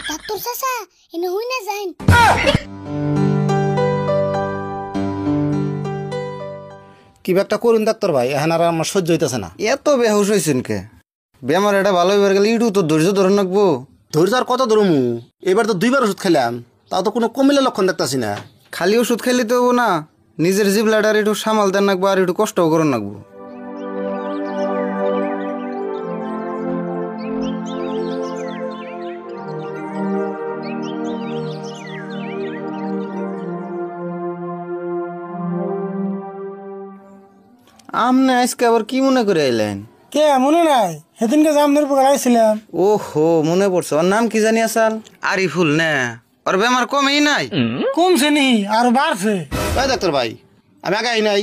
Doctor চাচা এনে হই না যাইন। কি একটা করুন ডাক্তার ভাই, এখন আর আমার সহ্য হইতেছে না। এত বেহুশ হয়েছেন কে? বেমার এটা ভালো হইবার গেলে ইটু তো ধৈর্য ধরে রাখবো। ধৈর্য আর কত ধরমু? এবার তো 2বার ওষুধ খেলাম, তাও তো কোনো কমিলে লক্ষণ দেখতেছি না। খালি ওষুধ খাইলে তো হবো না, নিজের জিবলাটার একটু সামাল দেন রাখবো আর একটু কষ্টও করে রাখবো। আমনে আজকে আবার কি মনে করে এলেন? কে মনে নাই? সেদিনকে যে আমনের উপর আইছিলাম। ওহো, মনে পড়ছে। ওর নাম কি জানি আসাল? আরিফুল না? ওর বেমার কমেই নাই? কমছে নি আর বাড়ছে। ভাই ডাক্তার ভাই, আমি আগে আই নাই,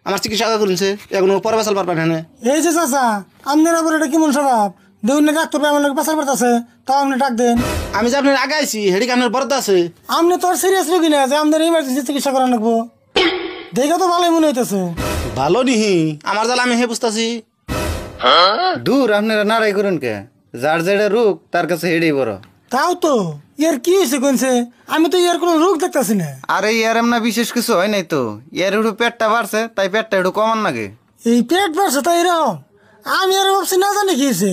আমার চিকিৎসা আগে করছে, এখনো পরে বেসাল পারবেন না। এই যে চাচা, আমনের আবার এটা কেমন স্বভাব? দেখুন না ডাক্তার ভাই আমার লোক পেশার পাঠাচ্ছে, তাও আপনি ডাক দেন। আমি যে আপনার আগে আইছি হেডিকে আপনার বরাদ্দ আছে। আপনি তো আর সিরিয়াস রোগী না যে আপনার ইমার্জেন্সি চিকিৎসা করা লাগবো। দেখে তো ভালোই মনে হইতেছে। ভালো নিহি আমার জাল আমি হে বুঝতেছি। দূর, আপনারা নাড়াই করুন কে? যার যেটা রোগ তার কাছে হেডেই বড়। তাও তো ইয়ার কি হয়েছে কোনছে? আমি তো ইয়ার কোনো রোগ দেখতেছি না। আরে ইয়ার এমনা বিশেষ কিছু হয় নাই তো, ইয়ার একটু পেটটা বাড়ছে, তাই পেটটা একটু কমান লাগে। এই পেট বাড়ছে তাই এরকম? আমি আর ভাবছি না জানি কি হয়েছে।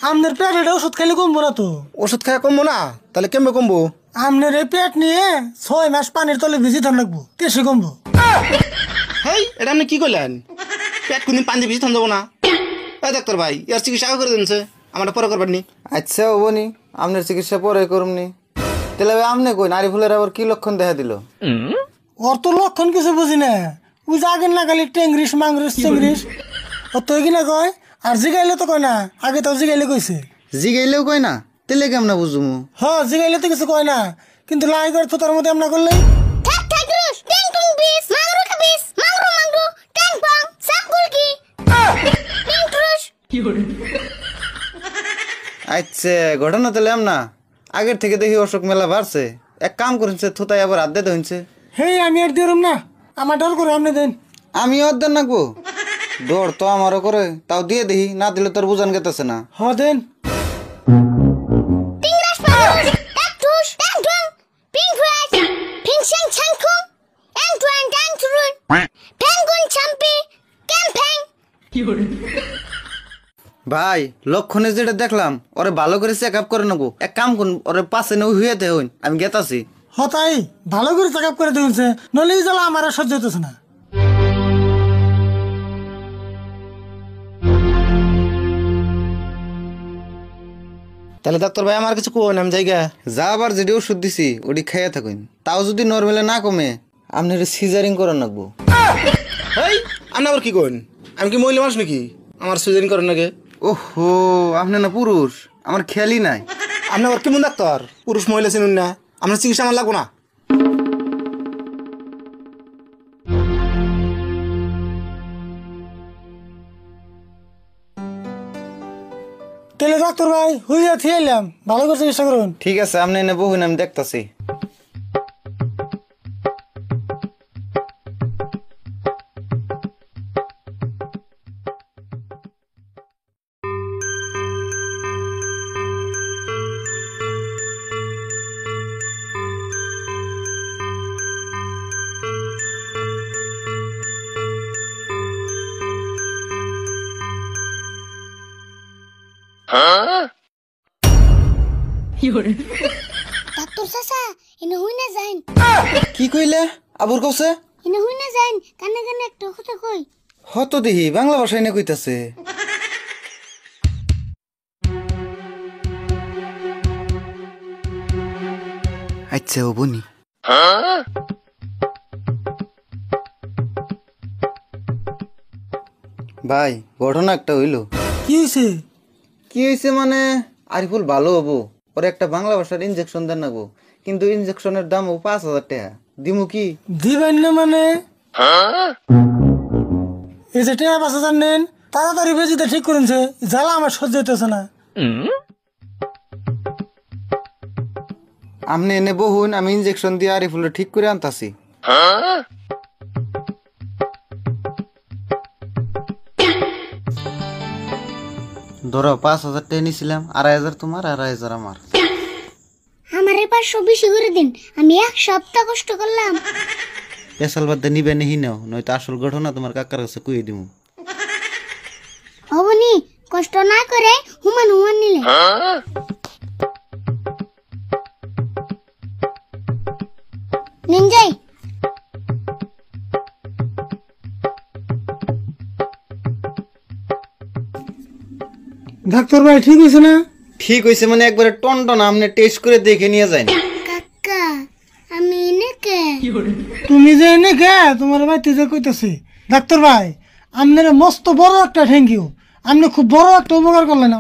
আপনার পেট এটা ওষুধ খাইলে কমবো না তো? ওষুধ খায় কমবো না? তাহলে কেমবে কমবো? আপনার এই পেট নিয়ে 6 মাস পানির তলে ভিজি থান লাগবো, কেসে কমবো। হেই, এটা আপনি কি করলেন? পেট কোনদিন পানি ভিজে থান যাবো না। এই ডাক্তার ভাই, ইয়ার চিকিৎসা আগে করে দিনছে, আমার পরে করবেন নি। আচ্ছা হবনি, আপনার চিকিৎসা পরে করুমনি। তাহলে আপনি কই আরিফুলের আবার কি লক্ষণ দেখা দিল? ওর তো লক্ষণ কিছু বুঝি না। ওই যে আগে না খালি টেংরিস মাংরিস চেংরিস ও তো কিনা কয়, আর জিগাইলে তো কয় না। আগে তো জিগাইলে কইছে। জিগাইলেও কয় না? তেলে কেমন বুঝুমু? জিগাইলে তো কিছু কয় না, কিন্তু লাই করে তো তার মধ্যে আমরা করলে ঠাক ঠাক রুস টেং টুং বিস মাংরু কা বিস মাংরু মাংরু টেং পাং সাকুল কি টেং ট্রুস। আচ্ছা, ঘটনা তাহলে না আগের থেকে দেখি অসুখ মেলা বাড়ছে। এক কাম করেছে, থুতাই আবার আদ্যে হইছে। হে আমি আর দিরুম না, আমার ডর করে আপনি দেন। আমি অর্ধেক নাকবো? ডর তো আমারও করে, তাও দিয়ে দেখি, না দিলে তোর বুঝান গেতেছে না। দেন। টিংরাস পাউস টেক টুস টেং টুং পিং ফ্রাস পিং শেং চাং কুং এং টুয়াং ট্যাং টুরুন পেঙ্গুইন চাম্পি ক্যাম্পেং। ভাই, লক্ষণে যেটা দেখলাম ওরে ভালো করে চেক আপ করে নেবো। এক কাম করুন, ওরে পাশে নেই হুয়েতে হইন, আমি গেতাছি। তাই ভালো করে চেক আপ করে দিয়েছে, নলে জ্বালা আমার আর সহ্য হইতেছে না। তাহলে ডাক্তার ভাই আমার কিছু কোন, আমি জায়গা যা আবার যেটি ওষুধ দিছি ওটি খাইয়া থাকুন, তাও যদি নর্মালে না কমে আপনার সিজারিং করে রাখবো। হেই, আপনি আবার কি কোন? আমি কি মহিলা মানুষ নাকি আমার সিজারিং করেন নাকি? ওহো, আপনি না পুরুষ, আমার খেয়ালই নাই। আপনি আবার কেমন ডাক্তার? পুরুষ মহিলা চিনুন না? আপনার চিকিৎসা আমার লাগবো না। তাহলে ডাক্তার ভাই হইয়া থিয়াইলাম, ভালো করে চিকিৎসা করুন। ঠিক আছে, আপনি এনে বহুন, আমি দেখতাছি। ডাক্তার চাচা এনে হই না যাইন। কি কইলে? আবুর কছে এনে হই না যাইন, কানে কানে একটা কথা কই। হত দেখি বাংলা ভাষায় না কইতাছে। আচ্ছা ও বনি। ভাই, ঘটনা একটা হইলো। কি হয়েছে? কি হয়েছে মানে, আরিফুল ভালো হবো, ওর একটা বাংলা ভাষার ইনজেকশন দেন নাগো, কিন্তু ইনজেকশনের দামও 5,000 টাকা। দিমু কি? দিবেন না মানে? এই যে টাকা 5,000 নেন, তাড়াতাড়ি বেজিতে ঠিক করেছে, জ্বালা আমার সহ্য হইতেছে না। আপনি এনে বহুন, আমি ইনজেকশন দিয়ে আরিফুল ঠিক করে আনতাছি। ধরো 5,000 টাকা নিছিলাম, 2,500 তোমার, 2,500 আমার। আমারে 500 বেশি করে দিন, আমি 1 সপ্তাহ কষ্ট করলাম। পেশাল বাদ দিয়ে নিবে নিহি নাও, নয়তো আসল ঘটনা তোমার কাকার কাছে কইয়ে দিমু। হবনি, কষ্ট না করে হুমান হুমান নিলে। নিন যাই। ডাক্তার ভাই ঠিক হয়েছে না? ঠিক হইছে মানে একবারে টনটন, আপনি টেস্ট করে দেখে নিয়ে যান। কাকা আমি এনেকে তুমি যে এনে গে তোমার বাড়িতে যে কইতেছি। ডাক্তার ভাই আপনার মস্ত বড় একটা থ্যাংক ইউ, আপনি খুব বড় একটা উপকার করলেন।